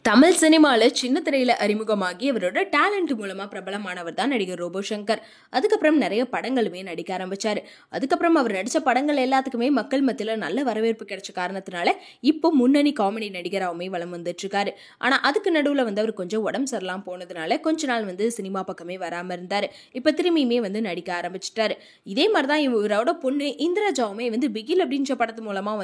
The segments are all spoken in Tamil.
தமிழ் சினிமால சின்ன திரையில அறிமுகமாகி அவரோட டேலண்ட் மூலமா பிரபலமானவர் தான் நடிகர் ரோபோ சங்கர். அதுக்கப்புறம் நிறைய படங்களுமே நடிக்க ஆரம்பிச்சாரு. அதுக்கப்புறம் அவர் நடிச்ச படங்கள் எல்லாத்துக்குமே மக்கள் மத்தியில நல்ல வரவேற்பு கிடைச்ச காரணத்தினால இப்போ முன்னணி காமெடி நடிகராகவுமே வலம் வந்துட்டு இருக்காரு. ஆனா அதுக்கு நடுவுல அவர் கொஞ்சம் உடம்பு சரியில்லாம போனதுனால கொஞ்ச நாள் சினிமா பக்கமே வராம இருந்தாரு. இப்ப திரும்பியுமே நடிக்க ஆரம்பிச்சிட்டாரு. இதே மாதிரிதான் இவரோட பொண்ணு இந்திரஜாவுமே பிகில் அப்படின்ற படத்து மூலமா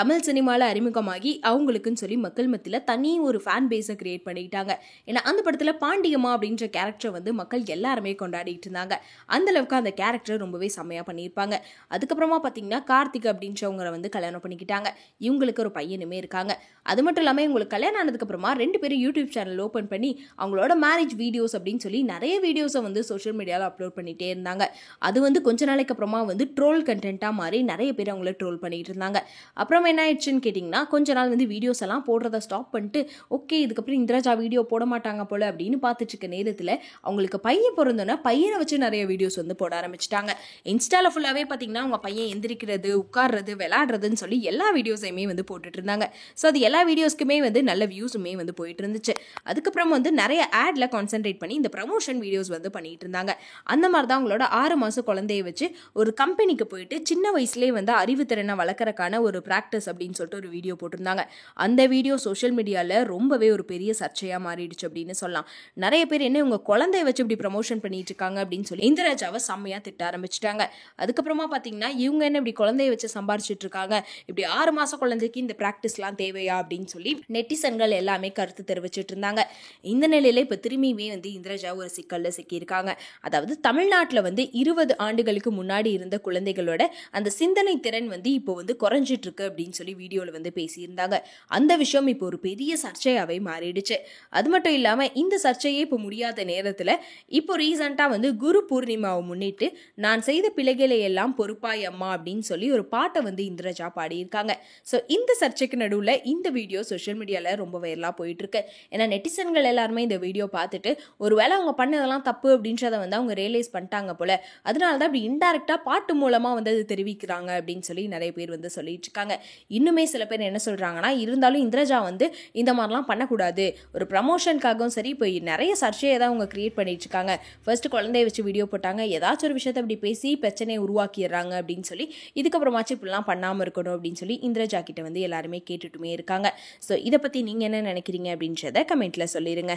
தமிழ் சினிமால அறிமுகமாகி அவங்களுக்குன்னு சொல்லி மக்கள் மத்தியில தனி ஒரு ஃபேன் பேஸை கிரியேட் பண்ணிக்கிட்டாங்க. ஏன்னா அந்த படத்துல பாண்டியம்மா அப்படின்ற கேரக்டர் மக்கள் எல்லாருமே கொண்டாடிட்டு இருந்தாங்க. அந்த அளவுக்கு அந்த கேரக்டர் ரொம்பவே செம்மையா பண்ணியிருப்பாங்க. அதுக்கப்புறமா பாத்தீங்கன்னா கார்த்திக் அப்படின்றவங்க கல்யாணம் பண்ணிக்கிட்டாங்க. இவங்களுக்கு ஒரு பையனுமே இருக்காங்க. அது மட்டும் இல்லாம இவங்களுக்கு கல்யாணம் ஆனதுக்கு அப்புறமா 2 பேரும் யூடியூப் சேனல் ஓபன் பண்ணி அவங்களோட மேரேஜ் வீடியோஸ் அப்படின்னு சொல்லி நிறைய வீடியோஸை சோஷியல் மீடியாவில் அப்லோட் பண்ணிட்டே இருந்தாங்க. அது கொஞ்ச நாளைக்கு அப்புறமா ட்ரோல் கண்டென்ட்டா மாறி நிறைய பேர் அவங்கள ட்ரோல் பண்ணிட்டு இருந்தாங்க. அப்புறம் என்ன ஆயிடுச்சுன்னு கேட்டிங்கன்னா கொஞ்ச நாள் வீடியோஸ் எல்லாம் போடுறத ஸ்டாப் பண்ணிட்டு ஓகே இதுக்கப்புறம் இந்திரஜா வீடியோ போட மாட்டாங்க போல அப்படின்னு பார்த்துட்டு இருக்க நேரத்தில் அவங்களுக்கு பையன் பிறந்தோன்னா பையனை வச்சு நிறைய வீடியோஸ் போட ஆரம்பிச்சிட்டாங்க. இன்ஸ்டால ஃபுல்லாகவே பார்த்தீங்கன்னா அவங்க பையன் எந்திரிக்கிறது, உட்கார்றது, விளையாடுறதுன்னு சொல்லி எல்லா வீடியோஸையுமே போட்டுட்டு இருந்தாங்க. ஸோ அது எல்லா வீடியோஸ்க்குமே நல்ல வியூஸுமே போயிட்டு இருந்துச்சு. அதுக்கப்புறம் நிறைய ஆட்ல கான்சென்ட்ரேட் பண்ணி இந்த ப்ரமோஷன் வீடியோஸ் பண்ணிட்டு இருந்தாங்க. அந்த மாதிரி தான் அவங்களோட 6 மாச குழந்தைய வச்சு ஒரு கம்பெனிக்கு போயிட்டு சின்ன வயசுலேயே அறிவுத்திறனை வளர்க்கறக்கான ஒரு பிராக்டிஸ் அப்படின்னு சொல்லிட்டு ஒரு வீடியோ போட்டிருந்தாங்க. அந்த வீடியோ சோஷியல் மீடியாவில் ரொம்பவே ஒரு பெரிய சர்ச்சையா மாறிடுச்சு அப்படின்னு சொல்லலாம். நிறைய பேர் என்ன உங்க குழந்தைய வச்சு இப்படி ப்ரமோஷன் பண்ணிட்டு இருக்காங்க அப்படின்னு சொல்லி இந்திரஜாவை செம்மையா திட்ட ஆரம்பிச்சிட்டாங்க. அதுக்கப்புறமா பாத்தீங்கன்னா இவங்க என்ன இப்படி குழந்தைய வச்சு சம்பாரிச்சிட்டு இருக்காங்க, இப்படி 6 மாச குழந்தைக்கு இந்த பிராக்டிஸ்லாம் தேவையா அப்படின்னு சொல்லி நெட்டிசன்கள் எல்லாமே கருத்து தெரிவிச்சிட்டு இருந்தாங்க. இந்த நிலையில இப்ப திரும்பியுமே இந்திரஜா ஒரு சிக்கல்ல சிக்கியிருக்காங்க. அதாவது தமிழ்நாட்டில் 20 ஆண்டுகளுக்கு முன்னாடி இருந்த குழந்தைகளோட அந்த சிந்தனை திறன் இப்போ குறைஞ்சிட்டு இருக்கு அப்படின்னு சொல்லி வீடியோல பேசியிருந்தாங்க. அந்த விஷயம் இப்போ ஒரு பெரிய சர்ச்சையாவே மாறிடுச்சு. அது மட்டும் இல்லாம இந்த சர்ச்சையே இப்போ முடியாத நேரத்துல இப்போ ரீசெண்டா குரு பூர்ணிமாவை முன்னிட்டு நான் செய்த பிழைகளை எல்லாம் பொறுப்பாய் அம்மா அப்படின்னு சொல்லி ஒரு பாட்டை இந்திரஜா பாடியிருக்காங்க. ஸோ இந்த சர்ச்சைக்கு நடுவுல இந்த வீடியோ சோஷியல் மீடியால ரொம்ப வைரலா போயிட்டு இருக்கு. ஏன்னா நெட்டிசன்கள் எல்லாருமே இந்த வீடியோ பார்த்துட்டு ஒருவேளை அவங்க பண்ணதெல்லாம் தப்பு அப்படின்றத அவங்க ரியலைஸ் பண்ணிட்டாங்க போல, அதனாலதான் அப்படி இன்டைரக்டா பாட்டு மூலமா அது தெரிவிக்கிறாங்க அப்படின்னு சொல்லி நிறைய பேர் சொல்லிட்டு இருக்காங்க. இன்னுமே சில பேர் என்ன சொல்றாங்கன்னா இருந்தாலும் இந்திரஜா இந்த மாதிரிலாம் பண்ணக்கூடாது, ஒரு ப்ரமோஷனுக்காகவும் சரி இப்போ நிறைய சர்ச்சையை தான் அவங்க கிரியேட் பண்ணிட்டு இருக்காங்க. ஃபர்ஸ்ட் குழந்தைய வச்சு வீடியோ போட்டாங்க, ஏதாச்சும் ஒரு விஷயத்தை அப்படி பேசி பிரச்சனையை உருவாக்கிடுறாங்க அப்படின்னு சொல்லி இதுக்கப்புறமாச்சு இப்படிலாம் பண்ணாமல் இருக்கணும் அப்படின்னு சொல்லி இந்திரஜா கிட்ட எல்லாருமே கேட்டுட்டுமே இருக்காங்க. ஸோ இதை பற்றி நீங்கள் என்ன நினைக்கிறீங்க அப்படின்றத கமெண்ட்ல சொல்லிடுங்க.